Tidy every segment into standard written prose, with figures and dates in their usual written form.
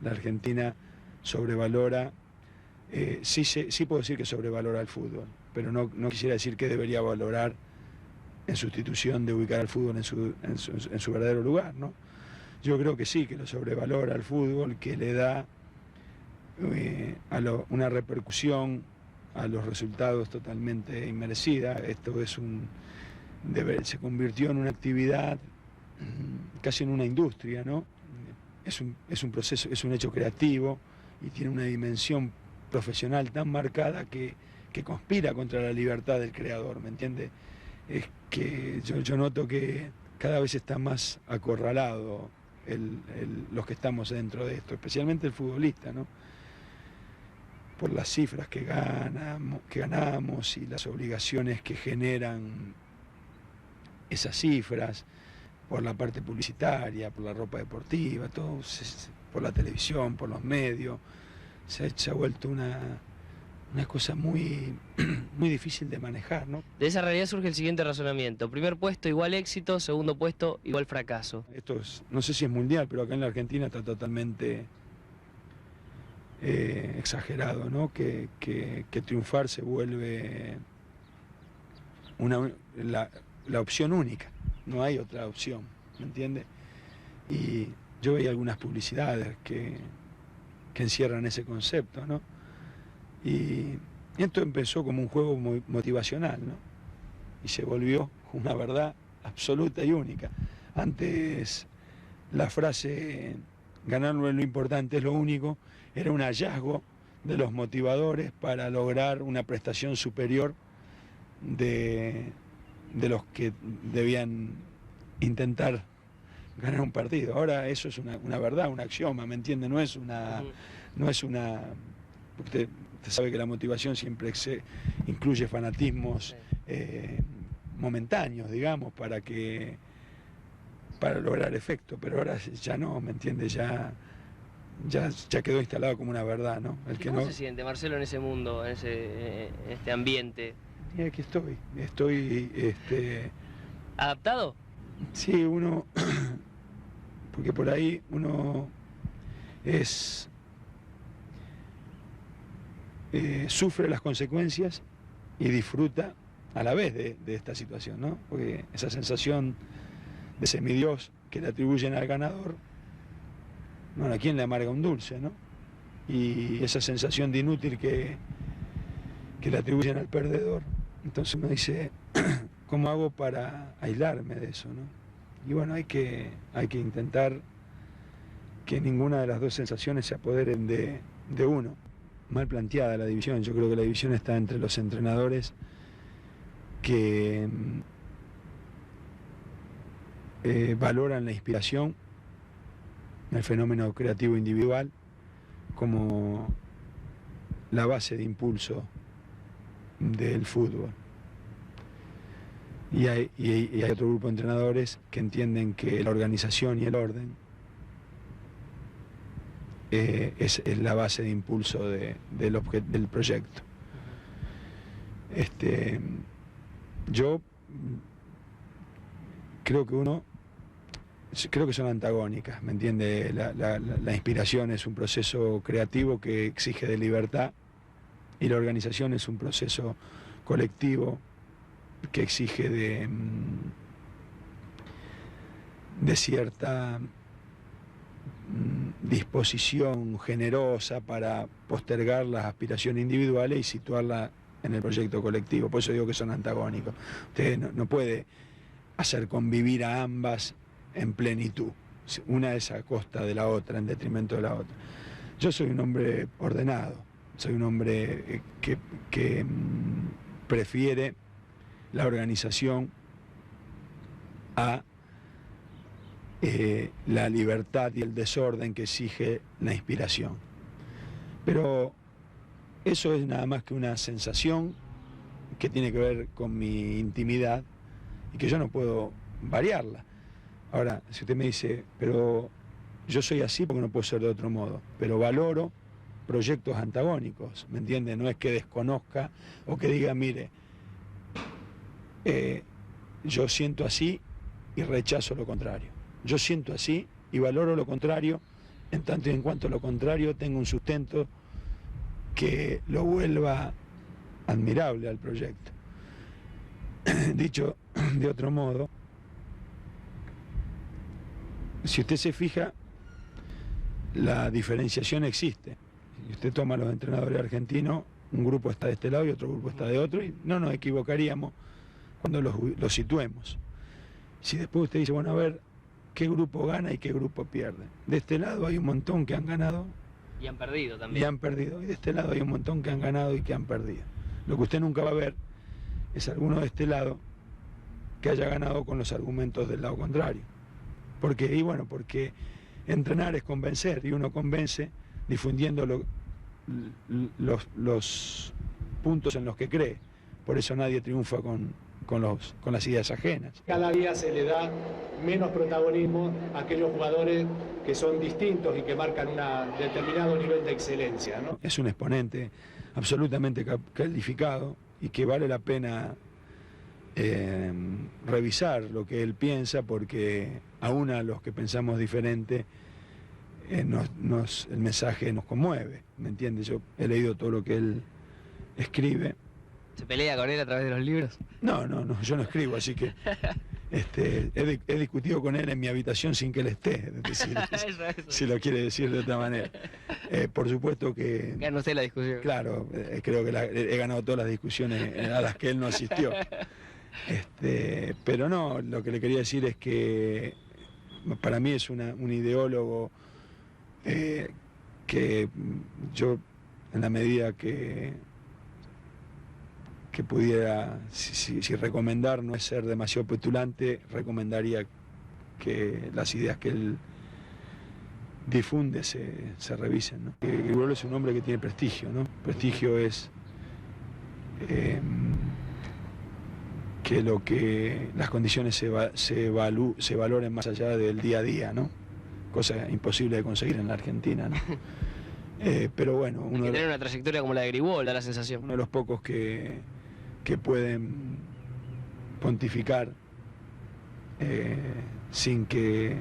La Argentina sobrevalora, sí puedo decir que sobrevalora el fútbol, pero no quisiera decir que debería valorar en sustitución de ubicar al fútbol en su verdadero lugar, ¿no? Yo creo que sí, que lo sobrevalora el fútbol, que le da una repercusión a los resultados totalmente inmerecida. Esto se convirtió en una actividad, casi en una industria, ¿no? Es un proceso, es un hecho creativo y tiene una dimensión profesional tan marcada que conspira contra la libertad del creador, ¿me entiende? Es que yo noto que cada vez está más acorralado los que estamos dentro de esto, especialmente el futbolista, ¿no? Por las cifras que ganamos y las obligaciones que generan esas cifras, por la parte publicitaria, por la ropa deportiva, todo, por la televisión, por los medios, se ha vuelto una cosa muy, muy difícil de manejar, ¿no? De esa realidad surge el siguiente razonamiento: primer puesto igual éxito, segundo puesto igual fracaso. Esto no sé si es mundial, pero acá en la Argentina está totalmente exagerado, ¿no? Que triunfar se vuelve la opción única, no hay otra opción, ¿me entiende? Y yo veía algunas publicidades que encierran ese concepto, ¿no? Y esto empezó como un juego muy motivacional, ¿no? Y se volvió una verdad absoluta y única. Antes la frase "ganar no es lo importante, es lo único" era un hallazgo de los motivadores para lograr una prestación superior de los que debían intentar ganar un partido. Ahora eso es una verdad, un axioma, ¿me entiende? No es una... Usted sabe que la motivación siempre incluye fanatismos momentáneos, digamos, para lograr efecto, pero ahora ya no, ¿me entiende? Ya quedó instalado como una verdad, ¿no? ¿Cómo se siente, Marcelo, en ese mundo, en este ambiente? Y aquí estoy, ¿Adaptado? Sí, porque por ahí uno sufre las consecuencias y disfruta a la vez de esta situación, ¿no? Porque esa sensación de semidios que le atribuyen al ganador, bueno, ¿a quién le amarga un dulce, no? Y esa sensación de inútil que le atribuyen al perdedor, entonces uno dice, ¿cómo hago para aislarme de eso, no? Y bueno, hay que intentar que ninguna de las dos sensaciones se apoderen de uno. Mal planteada la división, yo creo que la división está entre los entrenadores que valoran la inspiración, el fenómeno creativo individual, como la base de impulso del fútbol. Y hay otro grupo de entrenadores que entienden que la organización y el orden es la base de impulso del proyecto. Yo creo que son antagónicas, ¿me entiende? La inspiración es un proceso creativo que exige de libertad y la organización es un proceso colectivo que exige de cierta disposición generosa para postergar las aspiraciones individuales y situarla en el proyecto colectivo. Por eso digo que son antagónicos. Usted no puede hacer convivir a ambas en plenitud. Una es a costa de la otra, en detrimento de la otra. Yo soy un hombre ordenado, soy un hombre que prefiere la organización a la libertad y el desorden que exige la inspiración. Pero eso es nada más que una sensación que tiene que ver con mi intimidad y que yo no puedo variarla. Ahora, si usted me dice, pero yo soy así porque no puedo ser de otro modo, pero valoro proyectos antagónicos, ¿me entiende? No es que desconozca o que diga, mire, yo siento así y rechazo lo contrario. Yo siento así y valoro lo contrario en tanto y en cuanto lo contrario tenga un sustento que lo vuelva admirable al proyecto. Dicho de otro modo, si usted se fija, la diferenciación existe. Si usted toma a los entrenadores argentinos, un grupo está de este lado y otro grupo está de otro, y no nos equivocaríamos cuando los situemos. Si después usted dice, bueno, a ver, ¿qué grupo gana y qué grupo pierde? De este lado hay un montón que han ganado. Y han perdido también. Y han perdido. Y de este lado hay un montón que han ganado y que han perdido. Lo que usted nunca va a ver es alguno de este lado que haya ganado con los argumentos del lado contrario. Porque, y bueno, porque entrenar es convencer, y uno convence difundiendo los puntos en los que cree. Por eso nadie triunfa con las ideas ajenas. Cada día se le da menos protagonismo a aquellos jugadores que son distintos y que marcan un determinado nivel de excelencia, ¿no? Es un exponente absolutamente calificado y que vale la pena revisar lo que él piensa, porque aún a los que pensamos diferente, el mensaje nos conmueve, ¿me entiendes? Yo he leído todo lo que él escribe. ¿Se pelea con él a través de los libros? No, yo no escribo, así que he discutido con él en mi habitación sin que él esté, es decir, Eso. si lo quiere decir de otra manera. Por supuesto que... Gana usted la discusión. Claro, creo que he ganado todas las discusiones a las que él no asistió. Pero no, lo que le quería decir es que para mí es un ideólogo que yo, en la medida que pudiera, si recomendar no es ser demasiado petulante, recomendaría que las ideas que él difunde se revisen, ¿no? Grigol es un hombre que tiene prestigio, ¿no? Prestigio es que las condiciones se valoren más allá del día a día, ¿no? Cosa imposible de conseguir en la Argentina, ¿no? Pero bueno, Hay que tener una trayectoria como la de Grigol, da la sensación. Uno de los pocos que pueden pontificar sin que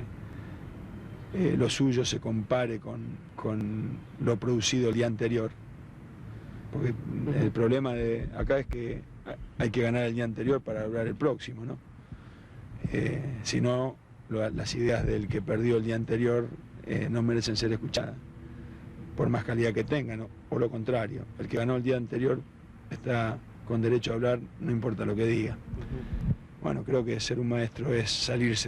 lo suyo se compare con lo producido el día anterior. Porque el problema de acá es que hay que ganar el día anterior para lograr el próximo, ¿no? Si no, las ideas del que perdió el día anterior no merecen ser escuchadas, por más calidad que tengan, ¿no? O lo contrario, el que ganó el día anterior está con derecho a hablar, no importa lo que diga. Bueno, creo que ser un maestro es salirse